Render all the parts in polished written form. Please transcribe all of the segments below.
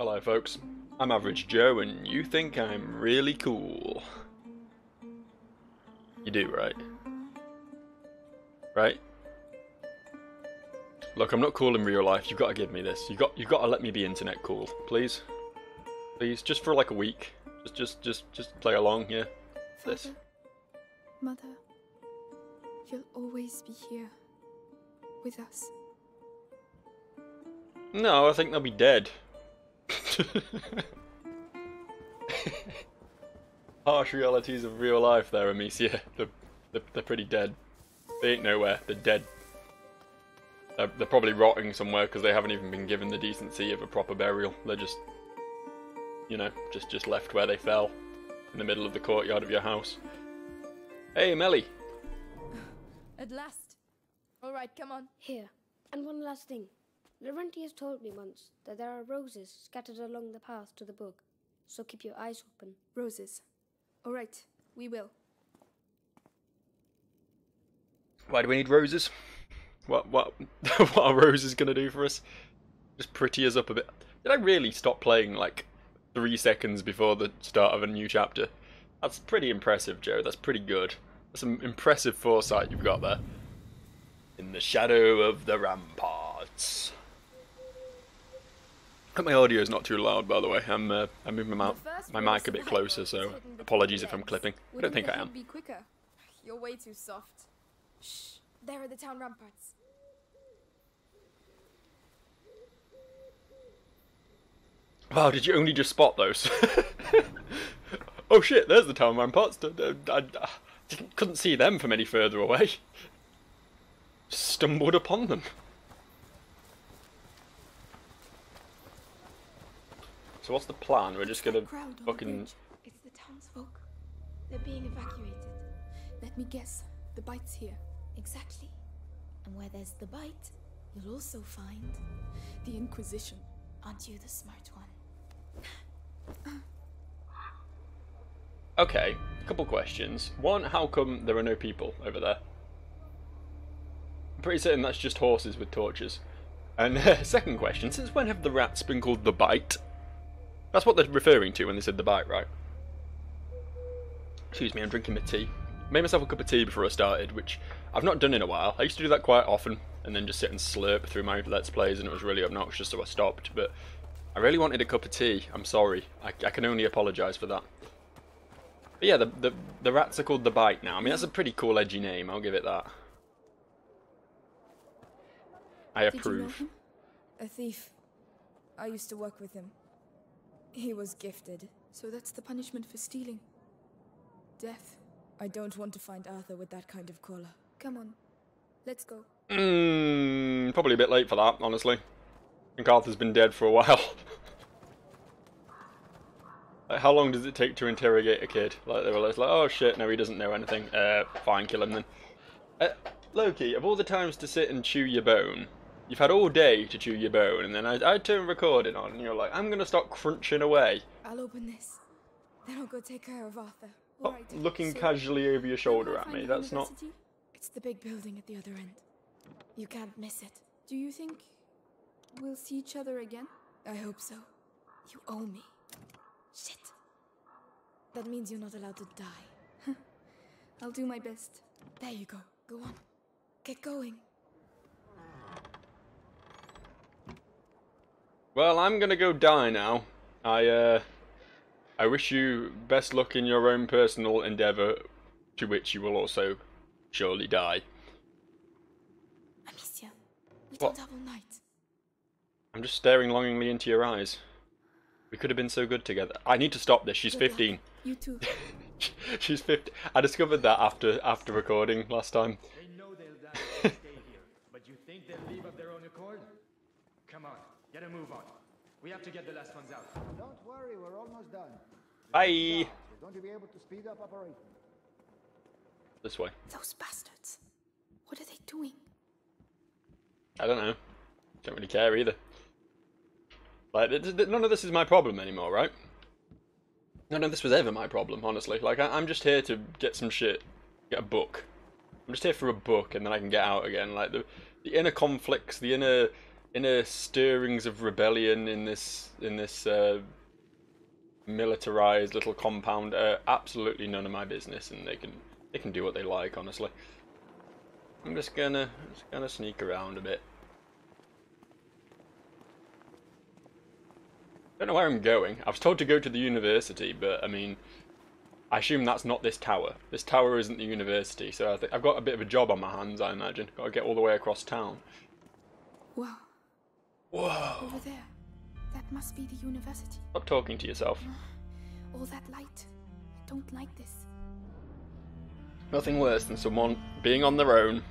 Hello folks, I'm Average Joe and you think I'm really cool. You do, right? Right? Look, I'm not cool in real life, you've got to give me this. You've got to let me be internet cool, please? Please, just for like a week. Just play along, yeah? Father, This. Mother, you'll always be here with us. No, I think they'll be dead. Harsh realities of real life there, Amicia. They're pretty dead. They ain't nowhere, they're dead. They're probably rotting somewhere because they haven't even been given the decency of a proper burial. They're just, you know, just left where they fell, in the middle of the courtyard of your house. Hey, Melly! At last. Alright, come on. Here, and one last thing. Laurentius told me once that there are roses scattered along the path to the book, so keep your eyes open. Roses. Alright, we will. Why do we need roses? What what are roses gonna do for us? Just pretty us up a bit. Did I really stop playing like 3 seconds before the start of a new chapter? That's pretty impressive, Joe. That's pretty good. That's some impressive foresight you've got there. In the shadow of the ramparts. Hope my audio's not too loud, by the way. I'm moving my mic a bit closer, so apologies if I'm clipping. I don't think I am. Be quicker. You're way too soft. Shh. There are the town ramparts. Wow, did you only just spot those? Oh shit, there's the town ramparts. I couldn't see them from any further away. Stumbled upon them. So what's the plan? We're just gonna fucking... It's the townsfolk. They're being evacuated. Let me guess. The bite's here. Exactly. And where there's the bite, you'll also find... The Inquisition. Aren't you the smart one? Okay, couple questions. One, how come there are no people over there? I'm pretty certain that's just horses with torches. And second question, since when have the rats been called the bite? That's what they're referring to when they said the bite, right? Excuse me, I'm drinking my tea. Made myself a cup of tea before I started, which I've not done in a while. I used to do that quite often, and then just sit and slurp through my Let's Plays, and it was really obnoxious, so I stopped. But I really wanted a cup of tea. I'm sorry. I can only apologise for that. But yeah, the rats are called the Bite now. I mean, that's a pretty cool, edgy name. I'll give it that. I approve. Did you know him? A thief. I used to work with him. He was gifted. So that's the punishment for stealing. Death. I don't want to find Arthur with that kind of collar. Come on. Let's go. Probably a bit late for that, honestly. I think Arthur's been dead for a while. Like, how long does it take to interrogate a kid? Like, they were like, oh shit, no, he doesn't know anything. Fine, kill him then. Loki, of all the times to sit and chew your bone, you've had all day to chew your bone, and then I turn recording on, and you're like, I'm gonna start crunching away. I'll open this. Then I'll go take care of Arthur. Not looking casually over your shoulder at me, that's not... It's the big building at the other end. You can't miss it. Do you think we'll see each other again? I hope so. You owe me. Shit. That means you're not allowed to die. I'll do my best. There you go. Go on. Get going. Well, I'm gonna go die now. I wish you best luck in your own personal endeavour, to which you will also surely die. Amicia, we What? don't have all night. I'm just staring longingly into your eyes. We could have been so good together. I need to stop this. She's 15. You too. She's 50. I discovered that after recording last time. They know they'll die if they stay here, but you think they'll leave of their own accord? Come on, get a move on. We have to get the last ones out. Don't worry, we're almost done. Bye. We're going to be able to speed up operations. This way. Those bastards. What are they doing? I don't know. Don't really care either. Like, none of this is my problem anymore, right? None of this was ever my problem, honestly. Like, I'm just here to get some shit. Get a book. I'm just here for a book, and then I can get out again. Like, the inner conflicts, the inner inner stirrings of rebellion in this militarized little compound are absolutely none of my business, and they can do what they like, honestly. I'm just gonna sneak around a bit. Don't know where I'm going. I was told to go to the university, but I mean, I assume that's not this tower. This tower isn't the university, so I think I've got a bit of a job on my hands, I imagine. Got to get all the way across town. Wow. Whoa! Over there. That must be the university. Stop talking to yourself. All that light. I don't like this. Nothing worse than someone being on their own,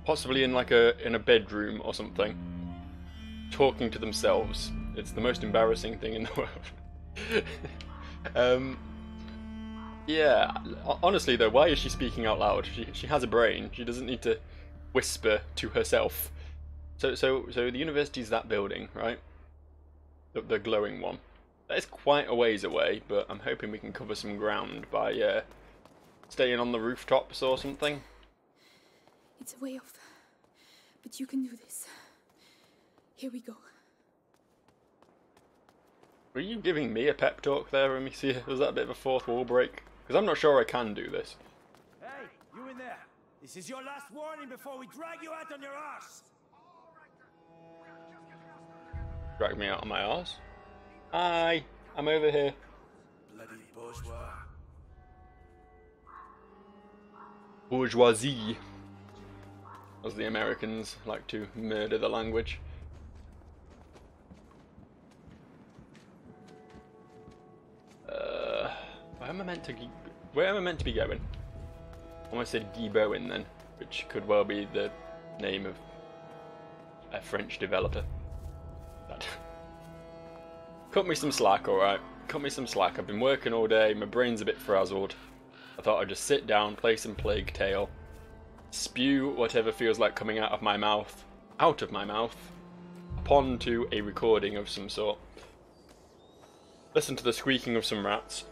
possibly in like in a bedroom or something, talking to themselves. It's the most embarrassing thing in the world. Yeah, honestly though, why is she speaking out loud? She has a brain. She doesn't need to whisper to herself. So the university's that building, right? The glowing one. That is quite a ways away, but I'm hoping we can cover some ground by staying on the rooftops or something. It's a way off. But you can do this. Here we go. Were you giving me a pep talk there, Amicia? Was that a bit of a fourth wall break? Because I'm not sure I can do this. Hey, you in there? This is your last warning before we drag you out on your arse. Drag me out on my arse? Hi, I'm over here. Bloody bourgeois. Bourgeoisie, as the Americans like to murder the language. Where am I meant to be going? I almost said Guy Bowen then, which could well be the name of a French developer. Cut me some slack, alright. Cut me some slack. I've been working all day, my brain's a bit frazzled. I thought I'd just sit down, play some Plague Tale, spew whatever feels like coming out of my mouth, upon to a recording of some sort. Listen to the squeaking of some rats.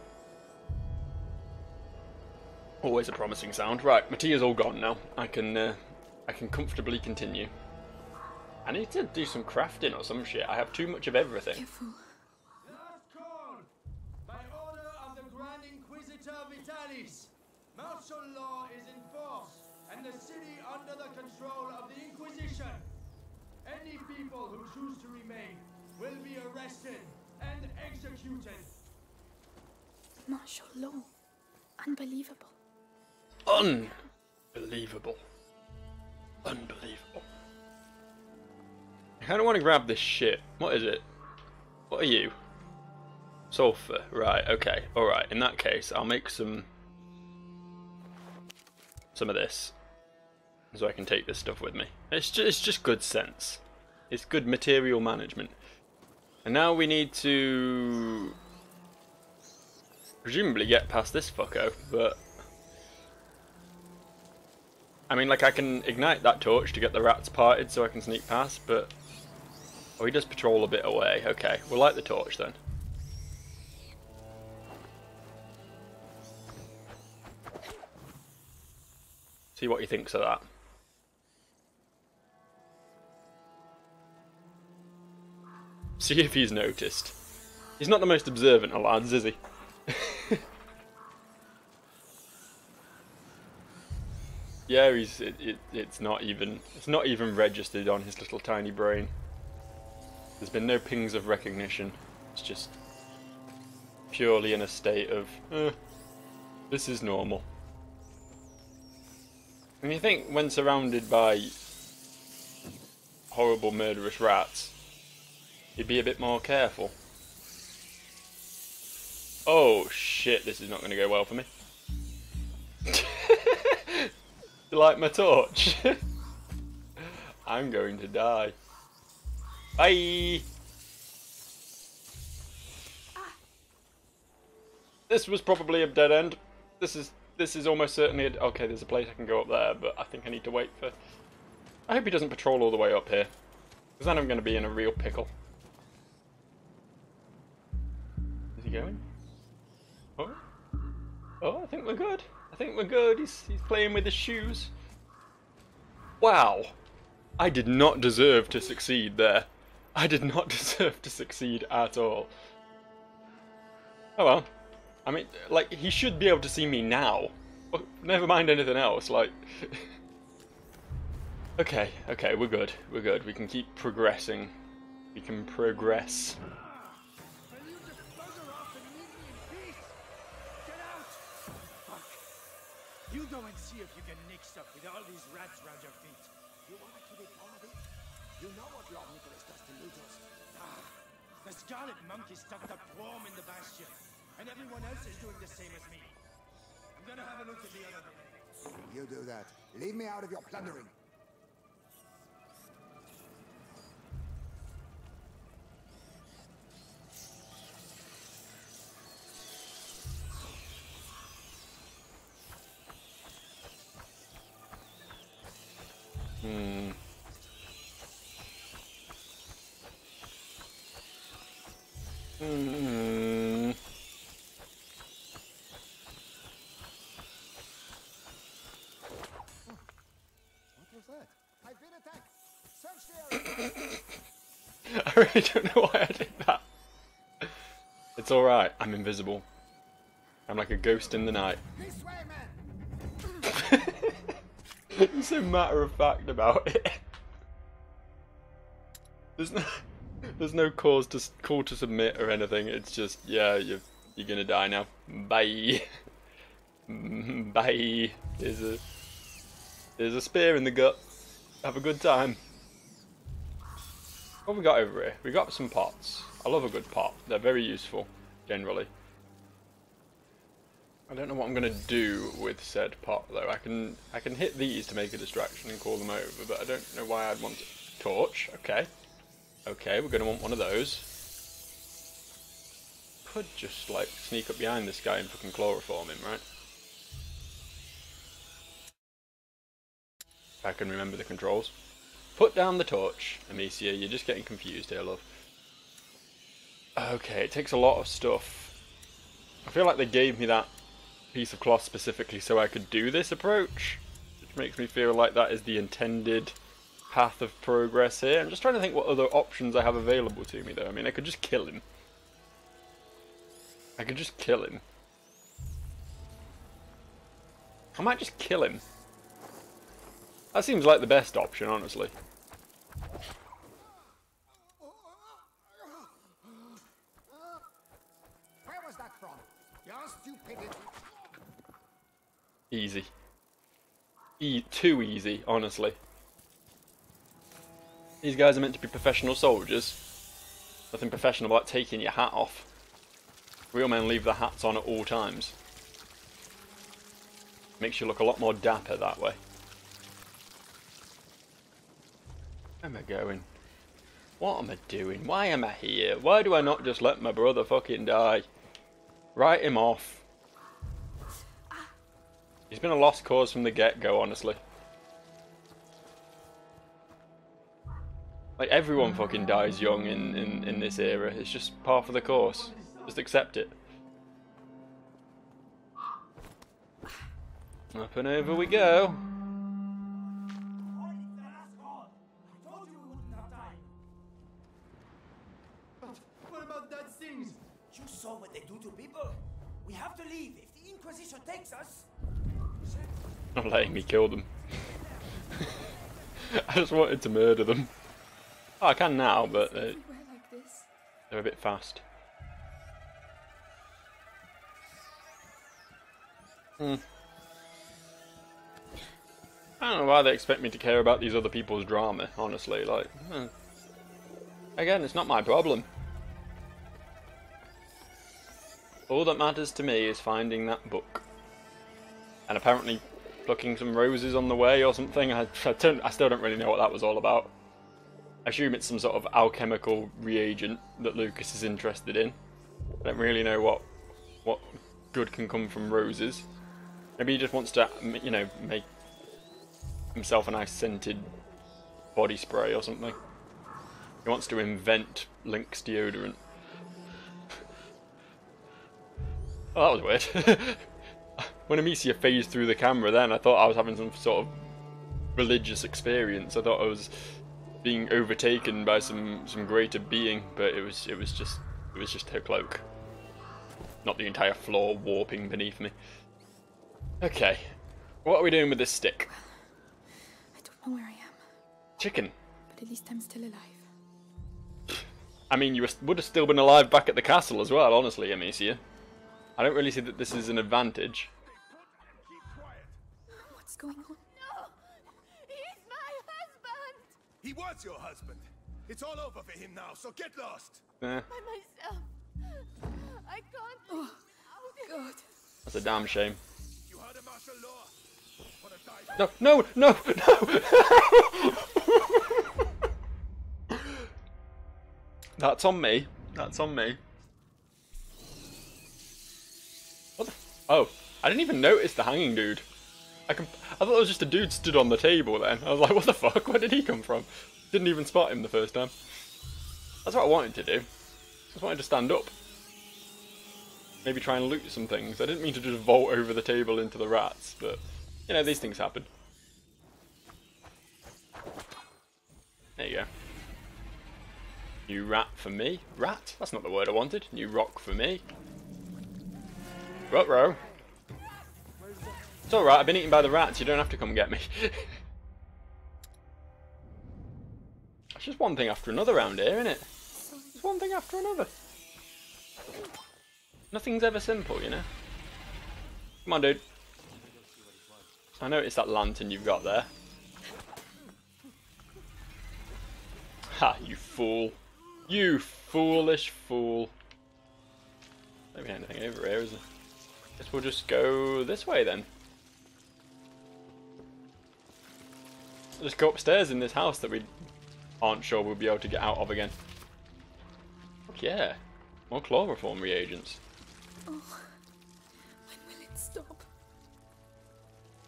Always a promising sound. Right, my tea is all gone now. I can comfortably continue. I need to do some crafting or some shit. I have too much of everything. Careful. Last call! By order of the Grand Inquisitor Vitalis, martial law is in force, and the city under the control of the Inquisition. Any people who choose to remain will be arrested and executed. Martial law. Unbelievable. Unbelievable. Unbelievable. I kind of want to grab this shit. What is it? What are you? Sulfur. Right, okay. Alright, in that case, I'll make some of this. So I can take this stuff with me. It's just good sense. It's good material management. And now we need to presumably get past this fucko, but I mean, like, I can ignite that torch to get the rats parted so I can sneak past, but oh, he does patrol a bit away. Okay, we'll light the torch then. See what he thinks of that. See if he's noticed. He's not the most observant of lads, is he? Yeah, it's not even registered on his little tiny brain. There's been no pings of recognition. It's just purely in a state of, this is normal. And you think when surrounded by horrible murderous rats, you'd be a bit more careful. Oh shit, this is not going to go well for me. You like my torch? I'm going to die. Bye! This was probably a dead end. This is almost certainly a... Okay, there's a place I can go up there, but I think I need to wait for... I hope he doesn't patrol all the way up here, because then I'm going to be in a real pickle. Is he going? Oh? Oh, I think we're good. I think we're good. He's playing with his shoes. Wow. I did not deserve to succeed there. I did not deserve to succeed at all. Oh well. I mean, like, he should be able to see me now. Never mind anything else, like... Okay, we're good. We're good. We can keep progressing. We can progress. Will you just bugger off and leave me in peace? Get out! Fuck. You go and see if you can nick stuff with all these rats around your feet. You want to keep it quality? You know what Lord Nicholas does to Ludos. The Scarlet Monkey stuck up warm in the bastion, and everyone else is doing the same as me. I'm gonna have a look at the other buildings. You do that. Leave me out of your plundering. What was that? I've been attacked. Search the area. I really don't know why I did that. It's alright, I'm invisible. I'm like a ghost in the night. This way, man. You're so matter of fact about it. There's no call to submit or anything. It's just, yeah, you're gonna die now. Bye. Bye. There's a spear in the gut. Have a good time. What have we got over here? We got some pots. I love a good pot. They're very useful, generally. I don't know what I'm gonna do with said pot though. I can hit these to make a distraction and call them over, but I don't know why I'd want a torch. Okay, we're gonna want one of those. Could just like sneak up behind this guy and fucking chloroform him, right? If I can remember the controls. Put down the torch, Amicia. You're just getting confused here, love. Okay, it takes a lot of stuff. I feel like they gave me that piece of cloth specifically so I could do this approach, which makes me feel like that is the intended path of progress here. I'm just trying to think what other options I have available to me though. I mean, I could just kill him. I might just kill him. That seems like the best option, honestly. Where was that from? Your stupidity. Easy. Too easy, honestly. These guys are meant to be professional soldiers. Nothing professional about taking your hat off. Real men leave their hats on at all times. Makes you look a lot more dapper that way. Where am I going? What am I doing? Why am I here? Why do I not just let my brother fucking die? Write him off. He's been a lost cause from the get-go, honestly. Like, everyone fucking dies young in this era. It's just par for the course. Just accept it. Up and over we go. What about that things? You saw what they do to people? We have to leave. If the Inquisition takes us... Not letting me kill them. I just wanted to murder them. Oh, I can now, but Everywhere like this. they're a bit fast. I don't know why they expect me to care about these other people's drama, honestly. Like, again, it's not my problem. All that matters to me is finding that book. And apparently plucking some roses on the way or something. I still don't really know what that was all about. I assume it's some sort of alchemical reagent that Lucas is interested in. I don't really know what good can come from roses. Maybe he just wants to, you know, make himself a nice scented body spray or something. He wants to invent Lynx deodorant. Oh, that was weird. When Amicia phased through the camera then, I thought I was having some sort of religious experience. I thought I was being overtaken by some greater being, but it was just her cloak, not the entire floor warping beneath me. Okay, what are we doing with this stick? I don't know where I am, Chicken. but at least I'm still alive. I mean, you would have still been alive back at the castle as well, honestly, Amicia. I don't really see that this is an advantage. What's going on? No! He's my husband! He was your husband. It's all over for him now, so get lost. Eh, By myself. I can't Oh, live without him. God. that's a damn shame. You heard of martial law. Wanna die? No, no, no, no! That's on me. That's on me. What the? Oh, I didn't even notice the hanging dude. I thought it was just a dude stood on the table then. I was like, what the fuck? Where did he come from? Didn't even spot him the first time. That's what I wanted to do. Just wanted to stand up. Maybe try and loot some things. I didn't mean to just vault over the table into the rats, but, you know, these things happen. There you go. New rat for me. Rat? That's not the word I wanted. New rock for me. Ruh-roh. It's alright, I've been eaten by the rats. You don't have to come get me. It's just one thing after another around here, isn't it? It's one thing after another. Nothing's ever simple, you know? Come on, dude. I noticed that lantern you've got there. Ha, you fool. You foolish fool. Don't be anything over here, is there? Guess we'll just go this way then. We'll just go upstairs in this house that we aren't sure we'll be able to get out of again. Fuck yeah. More chloroform reagents. Oh, when will it stop?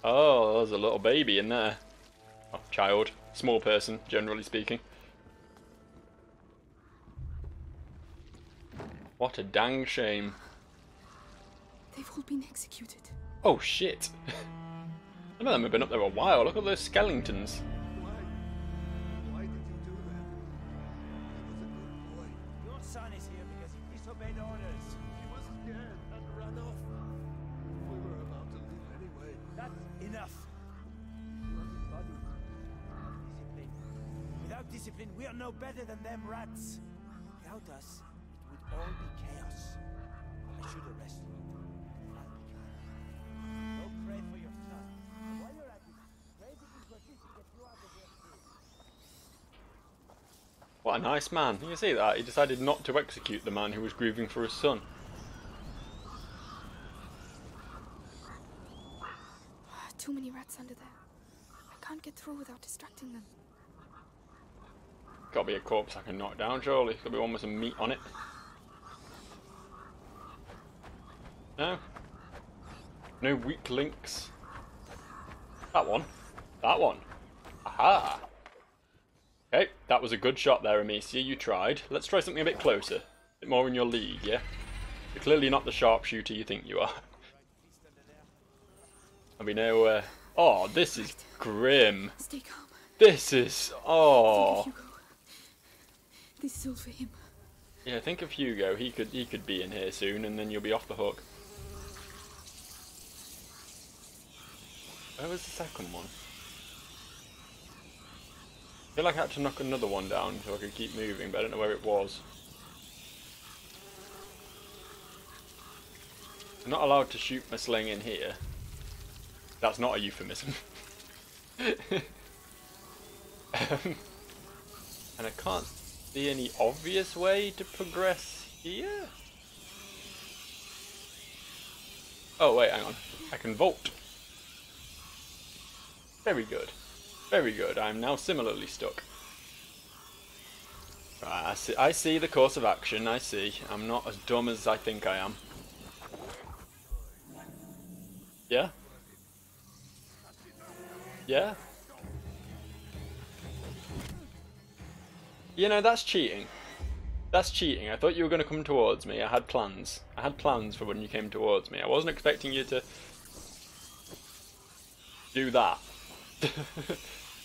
Oh, there's a little baby in there. Oh, child. Small person, generally speaking. What a dang shame. They've all been executed. Oh shit. Some of them have been up there a while. Look at those skeletons. Why did you do that? He was a good boy. Your son is here because he disobeyed orders. He was scared and ran off. We were about to leave anyway. That's enough. You are his body. Discipline. Without discipline, we are no better than them rats. Without us, it would all be chaos. I should arrest you. Go pray for your son. And while you're at it, pray the Inquisition get you out of here too. What a nice man. You can see that. He decided not to execute the man who was grieving for his son. Too many rats under there. I can't get through without distracting them. Gotta be a corpse I can knock down, surely. Gotta be one with some meat on it. No? No weak links. That one. That one. Aha! Okay, that was a good shot there, Amicia. You tried. Let's try something a bit closer. A bit more in your league, yeah? You're clearly not the sharpshooter you think you are. And we know, oh, this is grim. Stay calm. This is... Oh. Think of Hugo. This is all for him. Yeah, think of Hugo. He could be in here soon, and then you'll be off the hook. Where was the second one? I feel like I had to knock another one down so I could keep moving, but I don't know where it was. I'm not allowed to shoot my sling in here. That's not a euphemism. And I can't see any obvious way to progress here. Oh wait, hang on. I can vault. Very good. Very good. I'm now similarly stuck. Right, I see the course of action. I see. I'm not as dumb as I think I am. Yeah? Yeah? You know, that's cheating. That's cheating. I thought you were going to come towards me. I had plans. I had plans for when you came towards me. I wasn't expecting you to do that.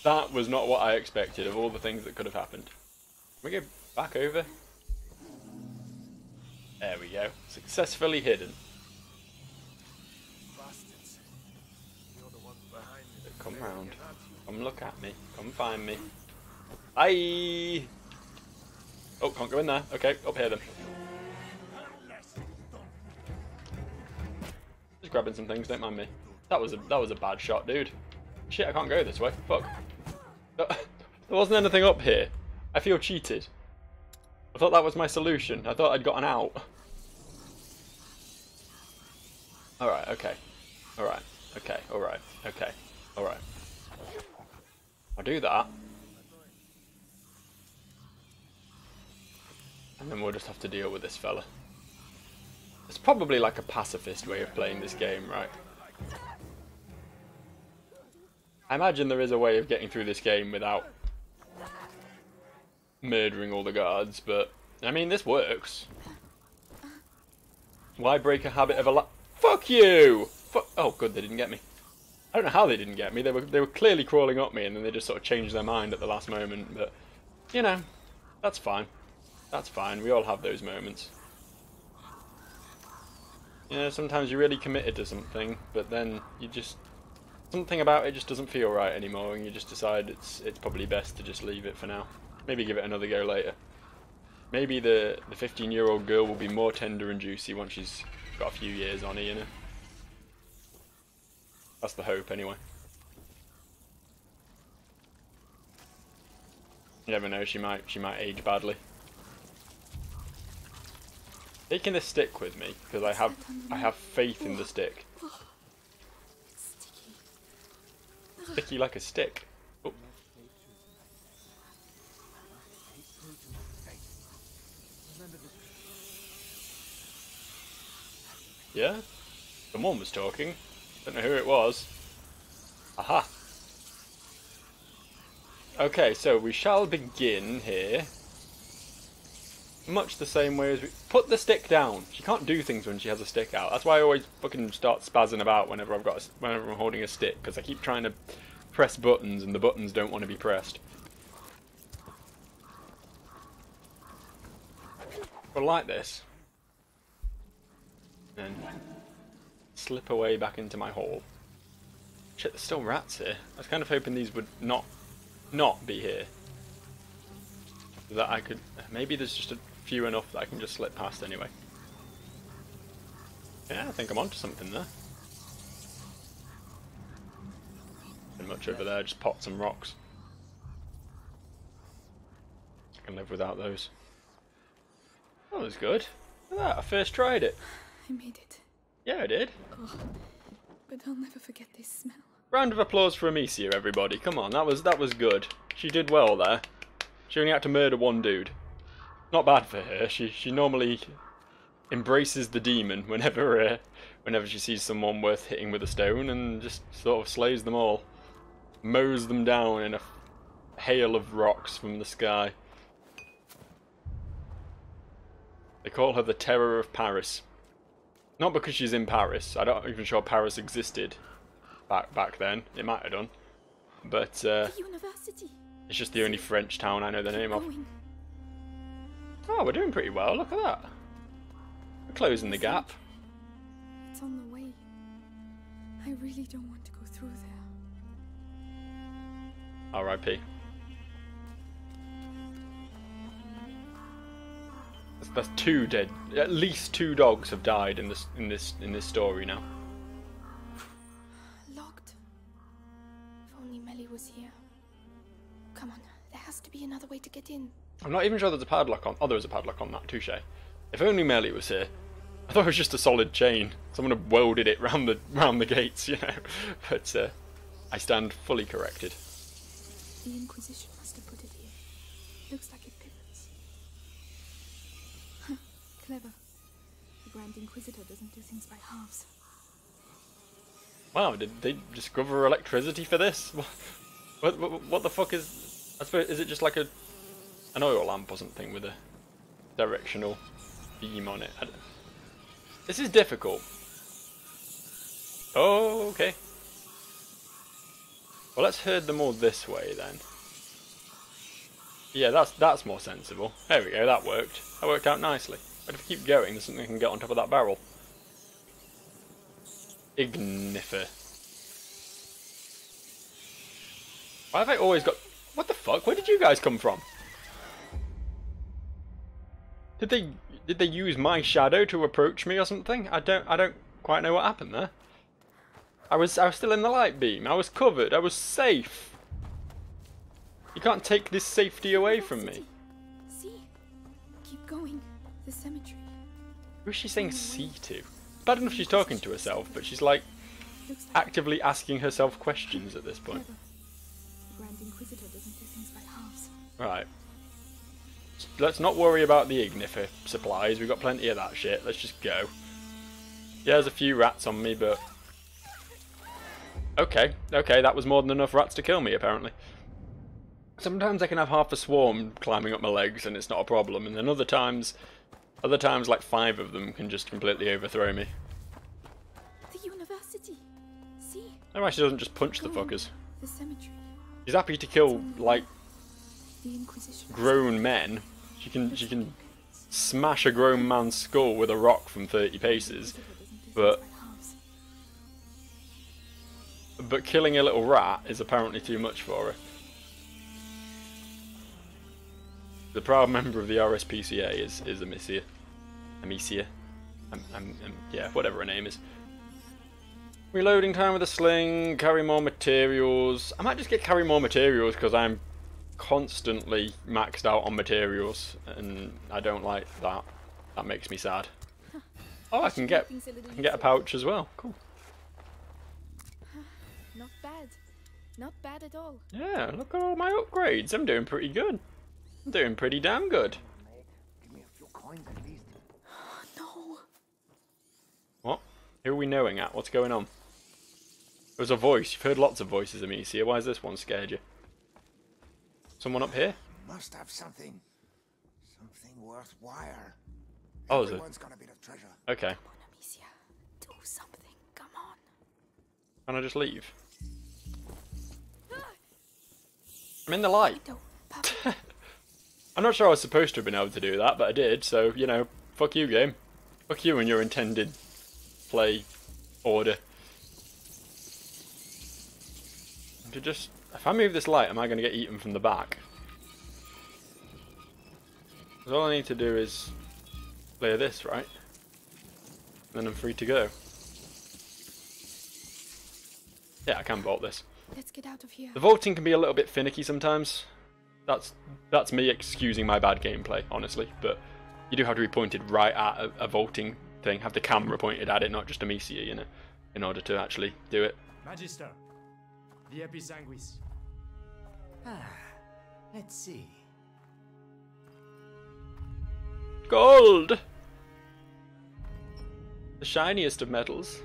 That was not what I expected of all the things that could have happened. Can we go back over? There we go. Successfully hidden. Bastards. You're the ones behind me. Come round. Come look at me. Come find me. Aye. Oh, can't go in there. Okay, up here then. Just grabbing some things, don't mind me. That was a bad shot, dude. Shit, I can't go this way. Fuck. There wasn't anything up here. I feel cheated. I thought that was my solution. I thought I'd gotten out. Alright, okay. Alright, okay, alright, okay, alright. I'll do that. And then we'll just have to deal with this fella. It's probably like a pacifist way of playing this game, right? I imagine there is a way of getting through this game without murdering all the guards, but I mean, this works. Why break a habit of a Fuck you! Oh, good, they didn't get me. I don't know how they didn't get me. They were clearly crawling up me, and then they just sort of changed their mind at the last moment. But you know, that's fine. That's fine. We all have those moments. You know, sometimes you're really committed to something, but then you just something about it just doesn't feel right anymore, and you just decide it's probably best to just leave it for now. Maybe give it another go later. Maybe the 15-year-old girl will be more tender and juicy once she's got a few years on her, you know. That's the hope, anyway. You never know, she might age badly. Taking the stick with me because I have faith in the stick. Sticky like a stick. Oh. Yeah? Someone was talking. Don't know who it was. Aha! Okay, so we shall begin here. Much the same way as we... Put the stick down! She can't do things when she has a stick out. That's why I always fucking start spazzing about whenever whenever I'm holding a stick, because I keep trying to press buttons and the buttons don't want to be pressed. But like this. And slip away back into my hole. Shit, there's still rats here. I was kind of hoping these would not be here. So that I could... Maybe there's just a few enough that I can just slip past anyway. Yeah, I think I'm onto something there. Not much over there, just pots and rocks. I can live without those. That was good. Look at that, I first tried it. I made it. Yeah, I did. Oh, but I'll never forget this smell. Round of applause for Amicia, everybody. Come on, that was good. She did well there. She only had to murder one dude. Not bad for her. She normally embraces the demon whenever she sees someone worth hitting with a stone, and just sort of slays them all, mows them down in a hail of rocks from the sky. They call her the Terror of Paris. Not because she's in Paris. I'm not even sure Paris existed back then. It might have done, but The university. it's just the only French town I know the name of. Going. Oh, we're doing pretty well. Look at that. We're closing the gap. It's on the way. I really don't want to go through there. R.I.P. That's two dead. At least 2 dogs have died in this story now. Locked. If only Melly was here. Come on, there has to be another way to get in. I'm not even sure there's a padlock on. Oh, there was a padlock on that. Touche. If only Melly was here. I thought it was just a solid chain. Someone had welded it round the gates, you know. But I stand fully corrected. The Inquisition must have put it here. Looks like it pivots. Huh, clever. The Grand Inquisitor doesn't do things by halves. Wow, did they discover electricity for this? What the fuck is... I suppose, is it just like an oil lamp or something with a directional beam on it? This is difficult. Oh, okay. Well, let's herd them all this way then. Yeah, that's more sensible. There we go, that worked. That worked out nicely. But if we keep going, there's something that can get on top of that barrel. Ignifer. Why have I always got... What the fuck? Where did you guys come from? Did they use my shadow to approach me or something? I don't quite know what happened there. I was still in the light beam. I was covered. I was safe. You can't take this safety away from me. See? Keep going. The cemetery. Who's she saying see to? Bad enough she's talking to herself, but she's like actively asking herself questions at this point. The Grand Inquisitor doesn't do things by halves. Right. Let's not worry about the Ignifer supplies. We've got plenty of that shit. Let's just go. Yeah, there's a few rats on me, but... Okay, that was more than enough rats to kill me, apparently. Sometimes I can have half a swarm climbing up my legs and it's not a problem, and then other times like 5 of them can just completely overthrow me. The university. See? No, why she doesn't just punch the fuckers. The cemetery. She's happy to kill, like, The Inquisition. grown men. She can smash a grown man's skull with a rock from 30 paces, but killing a little rat is apparently too much for her. The proud member of the RSPCA is Amicia. Yeah, whatever her name is. Reloading time with a sling, carry more materials. I might just carry more materials because I'm constantly maxed out on materials and I don't like that. That makes me sad. Oh, I can get a pouch as well. Cool. Not bad. Not bad at all. Yeah, look at all my upgrades. I'm doing pretty good. I'm doing pretty damn good. Give me a few coins at least. No. What? Who are we knowing at? What's going on? There was a voice. You've heard lots of voices, Amicia. Why has this one scared you? Someone up here? Must have something worthwhile. Oh, is it? Everyone's got a bit of treasure. Okay. Come on, Amicia. Do something. Come on. Can I just leave? I'm in the light. No, Papa. I'm not sure I was supposed to have been able to do that, but I did, so, you know, fuck you, game. Fuck you and your intended play order. If I move this light, am I going to get eaten from the back? 'Cause all I need to do is clear this, right? And then I'm free to go. Yeah, I can vault this. Let's get out of here. The vaulting can be a little bit finicky sometimes. That's me excusing my bad gameplay, honestly. But you do have to be pointed right at a vaulting thing. Have the camera pointed at it, not just Amicia, you know, in order to actually do it. Magister, the Episanguis. Let's see. Gold! The shiniest of metals.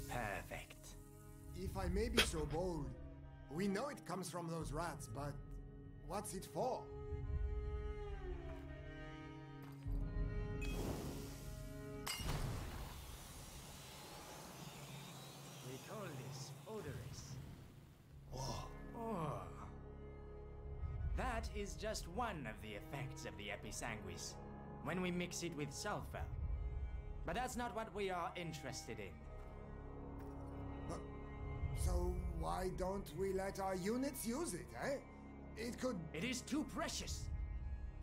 Perfect. If I may be so bold, we know it comes from those rats, but what's it for? We call this odorous. Whoa. Oh. That is just one of the effects of the Episanguis, when we mix it with sulfur. But that's not what we are interested in. So why don't we let our units use it, eh? It could... It is too precious.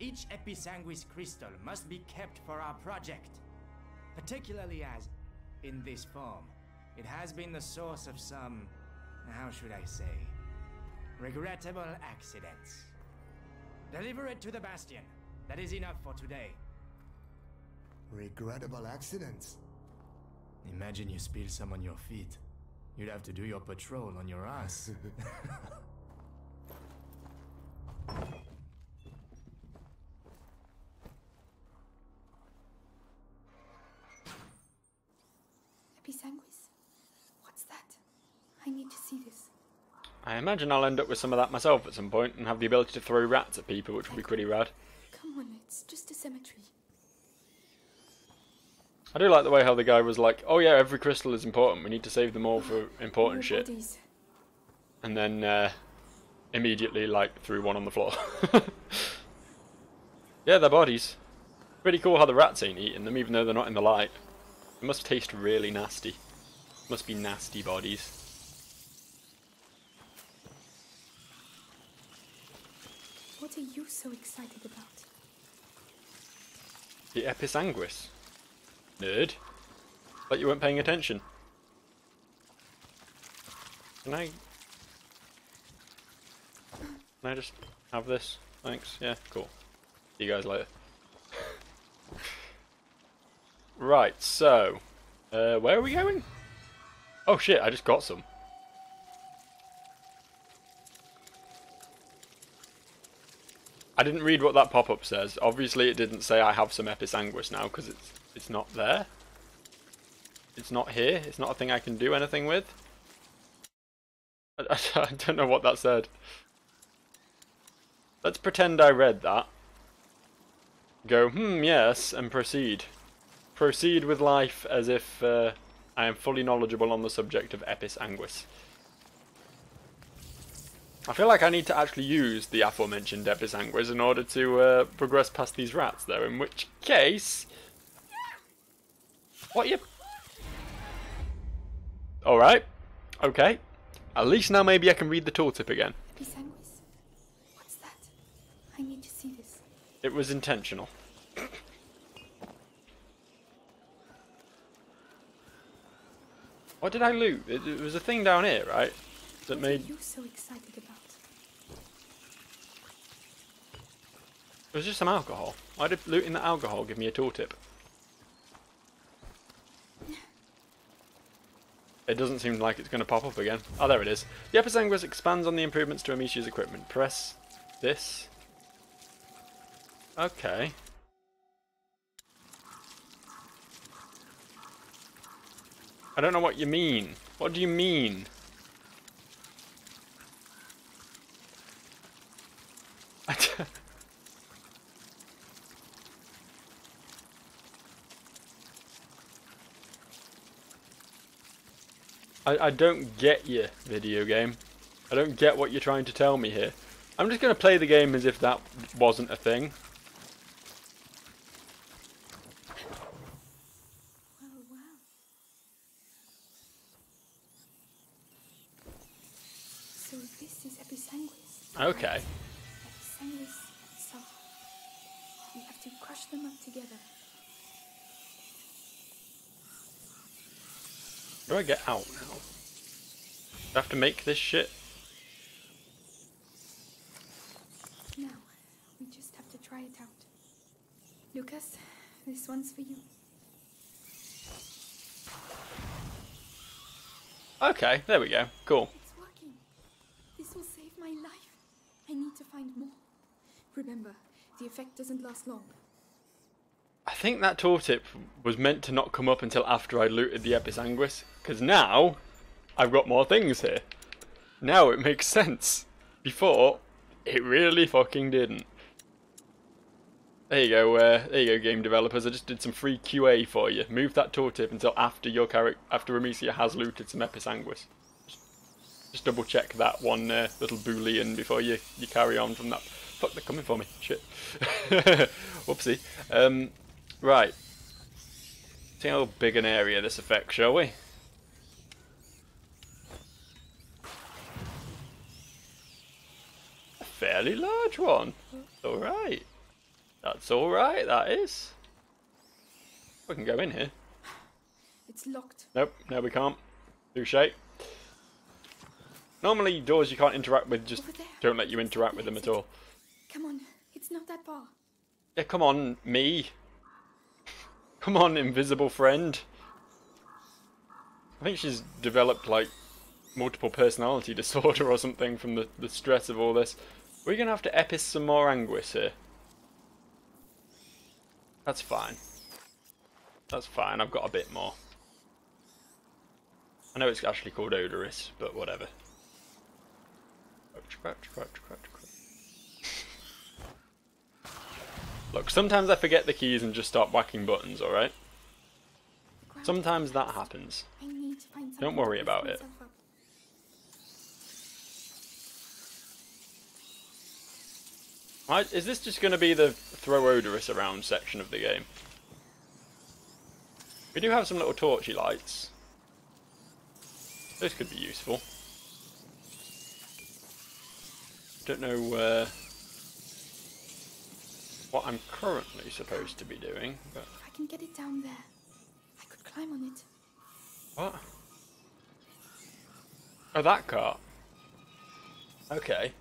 Each Episanguis crystal must be kept for our project, particularly as, in this form, it has been the source of some, how should I say, regrettable accidents. Deliver it to the Bastion. That is enough for today. Regrettable accidents? Imagine you spill some on your feet. You'd have to do your patrol on your ass. Episanguis? What's that? I need to see this. I imagine I'll end up with some of that myself at some point and have the ability to throw rats at people, which would be pretty rad. Come on, it's just a cemetery. I do like the way how the guy was like, oh yeah, every crystal is important, we need to save them all for important More shit. bodies. And then immediately like threw one on the floor. Yeah, they're bodies. Pretty cool how the rats ain't eating them even though they're not in the light. It must taste really nasty. Must be nasty bodies. What are you so excited about? The Episanguis. Nerd. Like you weren't paying attention. Can I just have this? Thanks. Yeah, cool. See you guys later. Right, so where are we going? Oh shit, I just got some. I didn't read what that pop-up says. Obviously it didn't say I have some Episanguis now because it's not there. It's not here. It's not a thing I can do anything with. I don't know what that said. Let's pretend I read that. Go, yes, and proceed. Proceed with life as if I am fully knowledgeable on the subject of Episanguis. I feel like I need to actually use the aforementioned Episanguis in order to progress past these rats, though, in which case... What you... Alright. Okay. At least now maybe I can read the tooltip again. Episanguis? What's that? I need to see this. It was intentional. What did I loot? It was a thing down here, right? That What made... are you so excited about? It was just some alcohol. Why did looting the alcohol give me a tooltip? It doesn't seem like it's going to pop up again. Oh, there it is. The Episanguis expands on the improvements to Amicia's equipment. Press this. Okay. I don't know what you mean. What do you mean? I don't get you, video game. I don't get what you're trying to tell me here. I'm just going to play the game as if that wasn't a thing. Well, well. So this is Episanguis. Okay. Episanguis and we have to crush them up together. How do I get out now? Do I have to make this shit? Now, we just have to try it out. Lucas, this one's for you. Okay, there we go. Cool. It's working. This will save my life. I need to find more. Remember, the effect doesn't last long. I think that tooltip was meant to not come up until after I looted the Episanguis, because now I've got more things here. Now it makes sense. Before, it really fucking didn't. There you go, game developers. I just did some free QA for you. Move that tooltip until after your after Amicia has looted some Episanguis. Just double check that one little boolean before you carry on from that. Fuck, they're coming for me. Shit. Whoopsie. Right. See how big an area this affects, shall we? A fairly large one. Alright. That's alright, that is. We can go in here. It's locked. Nope, no we can't. Touché. Normally doors you can't interact with just don't let you interact with them at all. Come on, it's not that far. Yeah, come on, me. Come on, invisible friend. I think she's developed, like, multiple personality disorder or something from the stress of all this. We're going to have to epis some more anguish here. That's fine. That's fine, I've got a bit more. I know it's actually called odorous, but whatever. Look, sometimes I forget the keys and just start whacking buttons, alright? Sometimes that happens. I need to find Don't something worry to about lift it. myself up. Is this just going to be the throw odorous around section of the game? We do have some little torchy lights. Those could be useful. Don't know what I'm currently supposed to be doing, but... If I can get it down there, I could climb on it. What? Oh, that cart. Okay.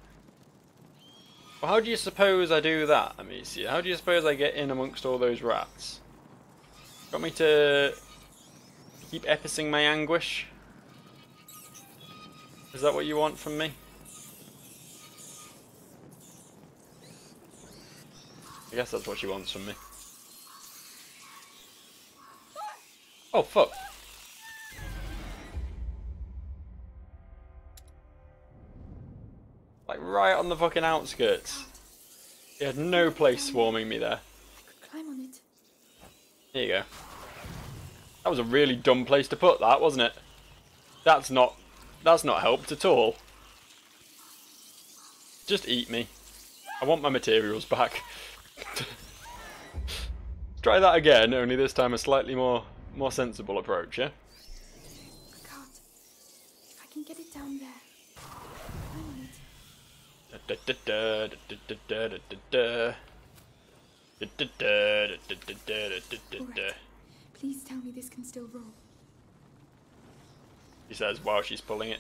Well, how do you suppose I do that, Amicia? How do you suppose I get in amongst all those rats? Got me to keep epicing my anguish? Is that what you want from me? I guess that's what she wants from me. Oh, fuck. Like, right on the fucking outskirts. He had no place swarming me there. I could climb on it. There you go. That was a really dumb place to put that, wasn't it? That's not helped at all. Just eat me. I want my materials back. Try that again, only this time a slightly more sensible approach, yeah? I can't. If I can get it down there, climb on it. Please tell me this can still roll. She says while she's pulling it.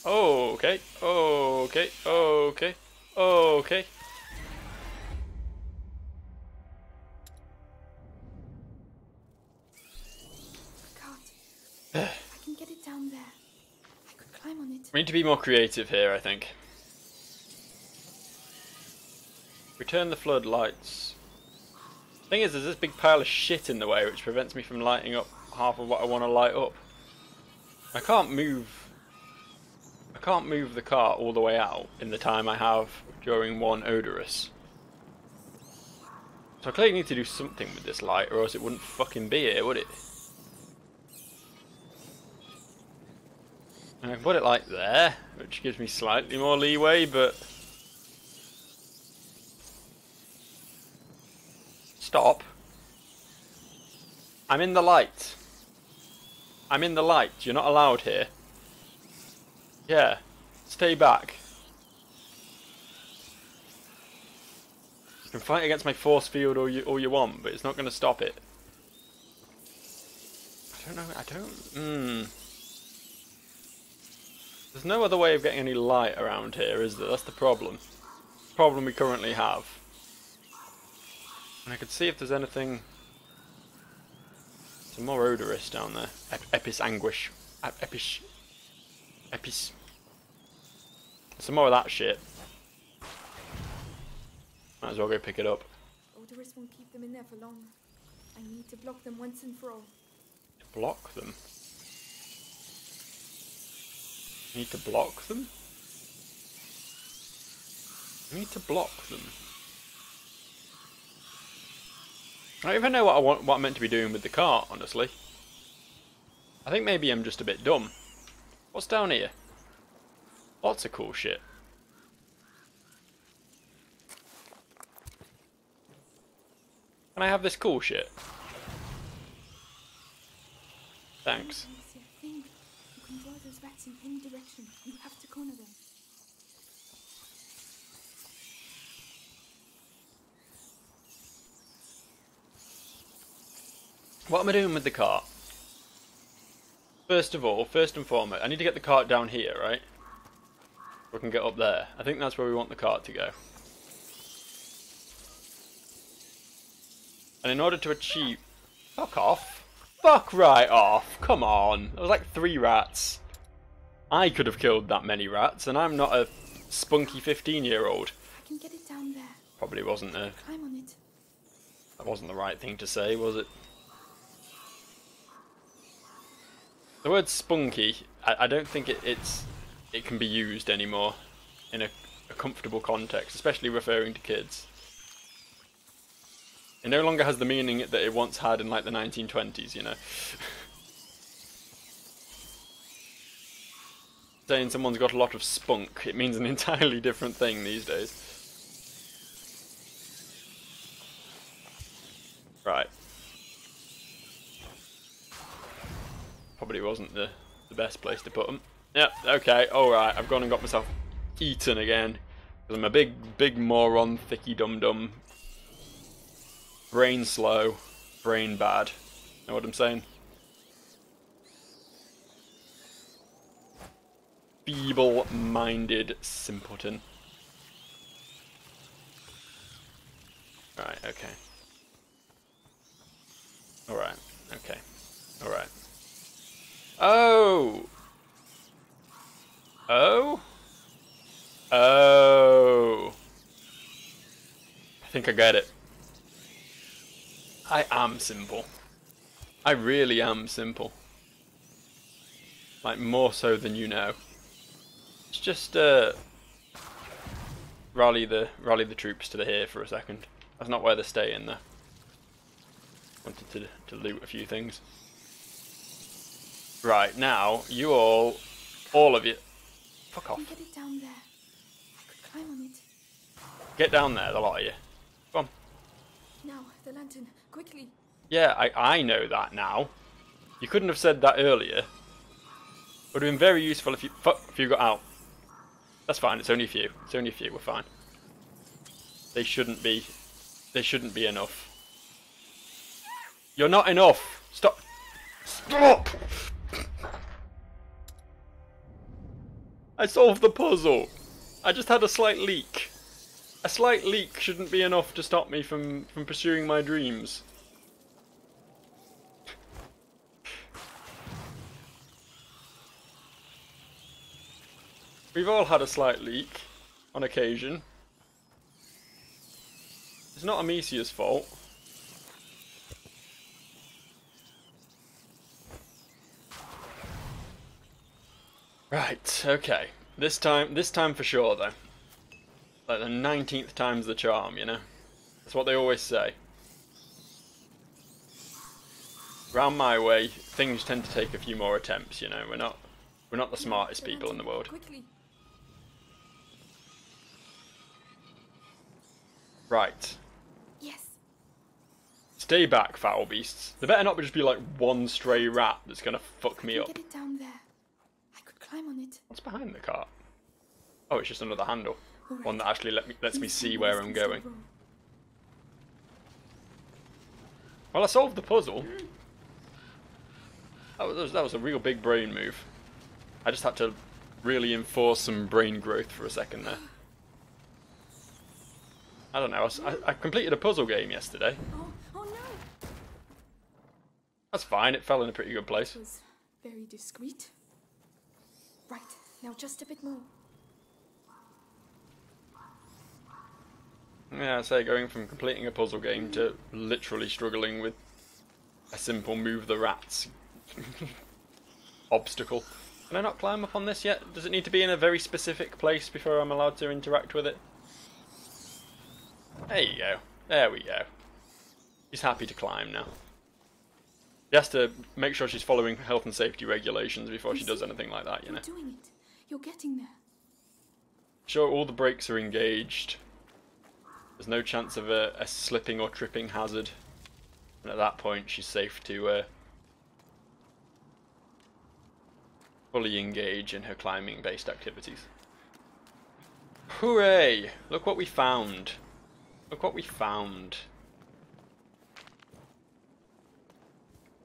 Oh, okay, okay, okay, okay. I can't. If I can get it down there, I could climb on it. We need to be more creative here, I think. Return the floodlights. Thing is, there's this big pile of shit in the way which prevents me from lighting up half of what I want to light up. I can't move the cart all the way out in the time I have during one odorous. So I clearly need to do something with this light, or else it wouldn't fucking be here, would it? And I can put it like there, which gives me slightly more leeway, but... Stop. I'm in the light. I'm in the light. You're not allowed here. Yeah. Stay back. You can fight against my force field all you want, but it's not going to stop it. I don't know. I don't... There's no other way of getting any light around here, is there? That's the problem. Problem we currently have. And I could see if there's anything... Some more odorous down there. Epis anguish. Epis. Some more of that shit. Might as well go pick it up. Odorous won't keep them in there for long. I need to block them once and for all. Block them? Need to block them? Need to block them. I don't even know what I'm meant to be doing with the cart, honestly. I think maybe I'm just a bit dumb. What's down here? Lots of cool shit. Can I have this cool shit? Thanks. Think. You can draw those rats in any direction. You have to corner them. What am I doing with the cart? First and foremost, I need to get the cart down here, right? We can get up there. I think that's where we want the cart to go. And in order to achieve... Fuck off. Fuck right off. Come on. There was like 3 rats. I could have killed that many rats, and I'm not a spunky 15-year-old. I can get it down there. Probably wasn't Climb on it. that wasn't the right thing to say, was it? The word spunky, I don't think it can be used anymore in a comfortable context, especially referring to kids. It no longer has the meaning that it once had in like the 1920s, you know. Saying someone's got a lot of spunk, it means an entirely different thing these days. Right. Probably wasn't the best place to put them. Yep, okay, alright, I've gone and got myself eaten again. Because I'm a big moron, thicky dum-dum. Brain slow, brain bad. Know what I'm saying? Feeble-minded simpleton. Right, okay. Alright, okay. Alright. Oh! Oh? Oh! I think I get it. I am simple. I really am simple. Like, more so than you know. Let's just rally the troops to the here for a second. That's not where they're staying though. Wanted to loot a few things. Right, now, you all of you, fuck off. I can get it down there. I could climb on it. Get down there, the lot of you. Come on. Now, the lantern, quickly. Yeah, I know that now. You couldn't have said that earlier. Would have been very useful if you got out. That's fine, it's only a few. It's only a few, we're fine. They shouldn't be enough. You're not enough! Stop! Stop! I solved the puzzle! I just had a slight leak. A slight leak shouldn't be enough to stop me from pursuing my dreams. We've all had a slight leak, on occasion. It's not Amicia's fault. Right, okay. This time for sure though. Like the 19th time's the charm, you know? That's what they always say. Round my way, things tend to take a few more attempts, you know? We're not the smartest people in the world. Quickly. Right. Yes. Stay back, foul beasts. There better not just be like one stray rat that's gonna fuck me I up. can get it down there. I could climb on it. What's behind the cart? Oh, it's just another handle. All right. One that actually lets me see where I'm going. Well, I solved the puzzle. That was a real big brain move. I just had to really enforce some brain growth for a second there. I don't know, I completed a puzzle game yesterday. Oh no! That's fine, it fell in a pretty good place. It was very discreet. Right, now just a bit more. Yeah, I say going from completing a puzzle game to literally struggling with a simple move the rats obstacle. Can I not climb up on this yet? Does it need to be in a very specific place before I'm allowed to interact with it? There you go. There we go. She's happy to climb now. She has to make sure she's following health and safety regulations before she does anything like that, you know. You're doing it. You're getting there. Sure, all the brakes are engaged. There's no chance of a slipping or tripping hazard. And at that point, she's safe to fully engage in her climbing-based activities. Hooray! Look what we found. Look what we found.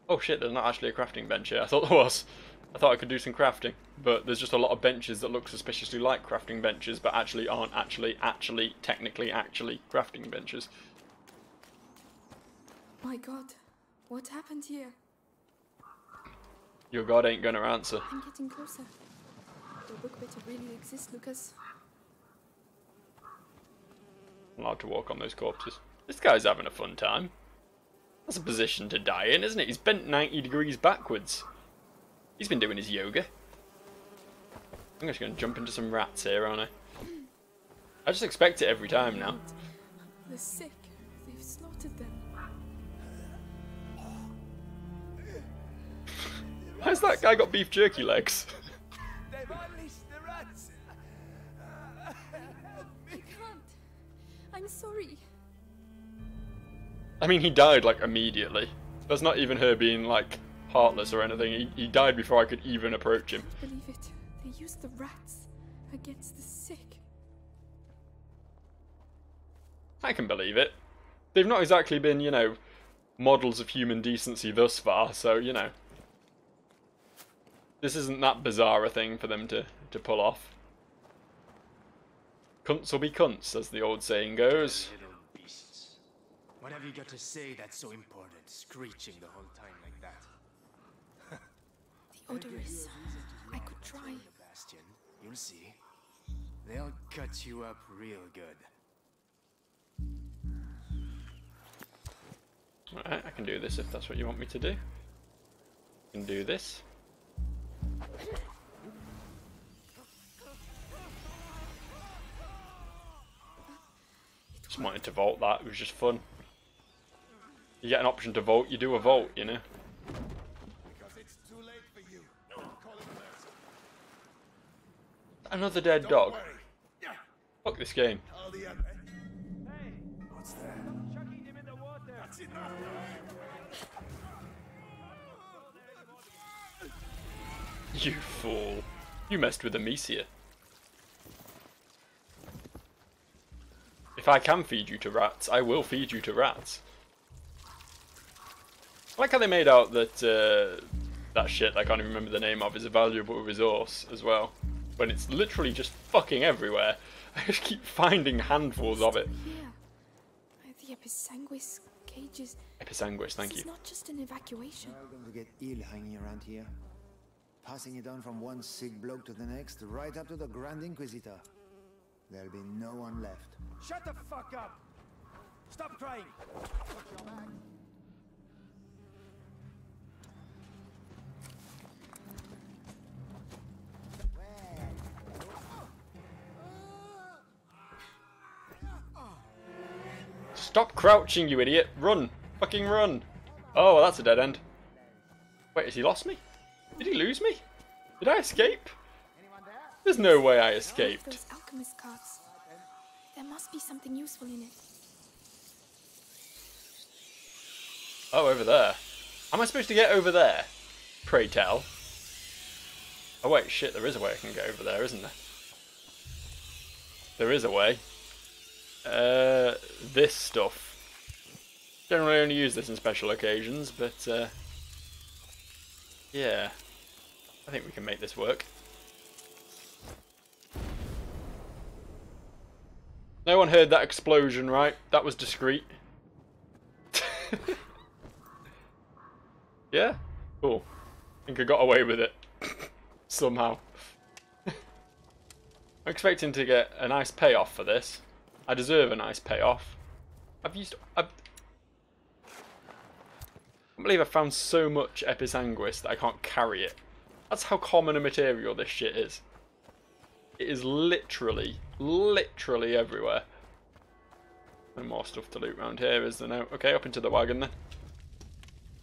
Oh shit, there's not actually a crafting bench here. I thought there was. I thought I could do some crafting. But there's just a lot of benches that look suspiciously like crafting benches, but actually aren't technically crafting benches. My god, what happened here? Your god ain't gonna answer. I'm getting closer. The book better really exist, Lucas. I'm allowed to walk on those corpses. This guy's having a fun time. That's a position to die in, isn't it? He's bent 90 degrees backwards. He's been doing his yoga. I'm just going to jump into some rats here, aren't I? I just expect it every time now. The sick, they've slaughtered them. Why's that guy got beef jerky legs? They've unleashed the rats. I can't. I'm sorry. I mean, he died like immediately. That's not even her being like heartless or anything. He died before I could even approach him. I believe it. They used the rats against the sick. I can believe it. They've not exactly been, you know, models of human decency thus far, so, you know. This isn't that bizarre a thing for them to pull off. Cunts will be cunts, as the old saying goes. Little beasts. What have you got to say that's so important, screeching the whole time like that? The odorous. I could try. Bastion, you'll see. They'll cut you up real good. Alright, I can do this if that's what you want me to do. I can do this. Just wanted to vault that, it was just fun. You get an option to vault, you do a vault, you know. Because it's too late for you. Call it mercy. Another dead dog. Worry. Fuck this game. Call the other. Hey, What's that? chucking them in the water. That's enough. You fool. You messed with Amicia. If I can feed you to rats, I will feed you to rats. I like how they made out that that shit I can't even remember the name of is a valuable resource as well. When it's literally just fucking everywhere. I just keep finding handfuls of it. Here. The Episanguis cages. Episanguis, thank This you. is not just an evacuation. We're going to get ill hanging around here. Passing it on from one sick bloke to the next, right up to the Grand Inquisitor. There'll be no one left. Shut the fuck up. Stop crying. Stop crouching, you idiot! Run! Fucking run! Oh, well, that's a dead end. Wait, has he lost me? Did he lose me? Did I escape? There's no way I escaped. Those alchemist cards. There must be something useful in it. Oh, over there. Am I supposed to get over there? Pray tell. Oh wait, shit, there is a way I can get over there, isn't there? There is a way. This stuff. Generally only use this in special occasions, but yeah. I think we can make this work. No one heard that explosion, right? That was discreet. Yeah? Cool. I think I got away with it. Somehow. I'm expecting to get a nice payoff for this. I deserve a nice payoff. I can't believe I found so much Episanguis that I can't carry it. That's how common a material this shit is. It is literally everywhere. No more stuff to loot around here, is there? No. Okay, up into the wagon then.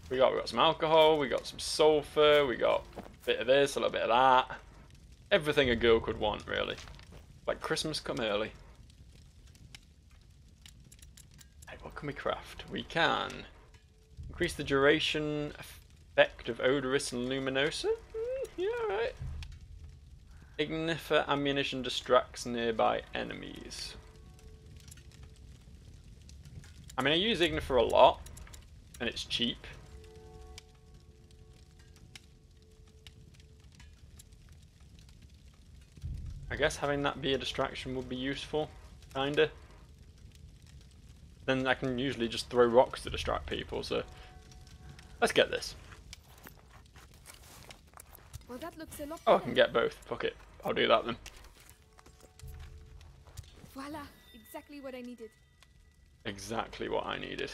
We got some alcohol, we got some sulfur, we got a bit of this, a little bit of that. Everything a girl could want, really. Like Christmas come early. Hey, what can we craft? We can increase the duration effect of odorous and luminosa. Yeah, alright. Ignifer ammunition distracts nearby enemies. I mean, I use Ignifer a lot, and it's cheap. I guess having that be a distraction would be useful, kinda. Then I can usually just throw rocks to distract people, so let's get this. Well, that looks a lot Oh, I better. can get both. Fuck it. I'll do that then. Voila, exactly what I needed. Exactly what I needed.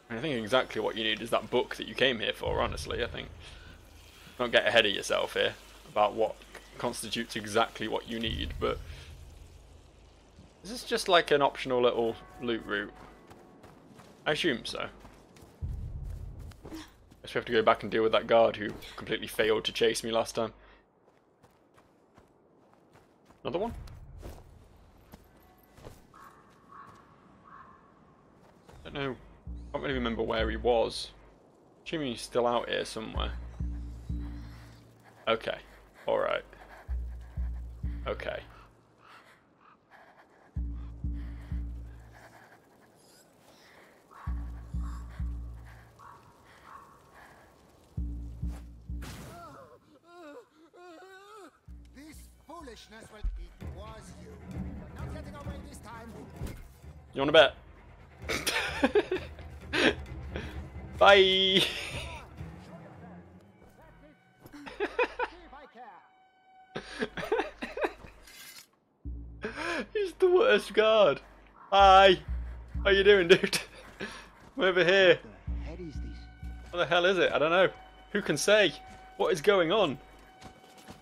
I think exactly what you need is that book that you came here for, honestly, I think. Don't get ahead of yourself here about what constitutes exactly what you need, but is this just like an optional little loot route? I assume so. Guess we have to go back and deal with that guard who completely failed to chase me last time. Another one? I don't know. I can't really remember where he was. Assuming he's still out here somewhere. Okay. Alright. Okay. This foolishness will... It was you. You're not getting away this time. You wanna bet? Bye! He's the worst guard. Hi! How you doing, dude? I'm over here. What the hell is this? What the hell is it? I don't know. Who can say? What is going on?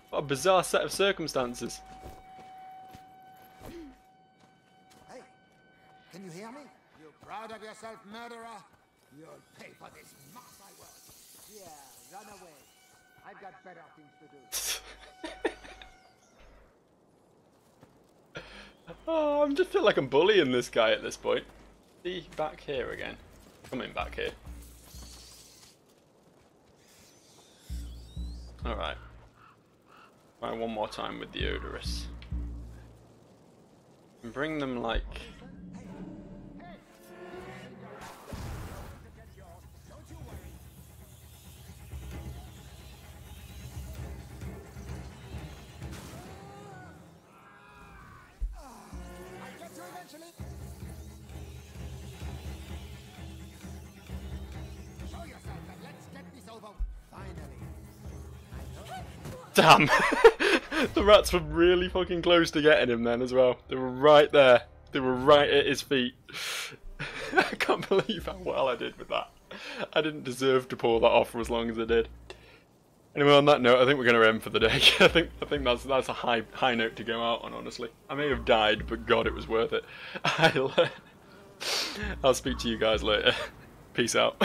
What a bizarre set of circumstances. Hey, can you hear me? You proud of yourself, murderer? You'll pay for this, mark my words. Yeah, run away. I've got better things to do. Oh, I just feel like I'm bullying this guy at this point. See, back here again. Coming back here. Alright. Try one more time with the odorous. And bring them like... Show yourself and let's get this over. Finally. Damn! The rats were really fucking close to getting him then as well. They were right there. They were right at his feet. I can't believe how well I did with that. I didn't deserve to pull that off for as long as I did. Anyway, on that note, I think we're going to end for the day. I think that's a high note to go out on, honestly. I may have died, but God, it was worth it. I'll speak to you guys later. Peace out.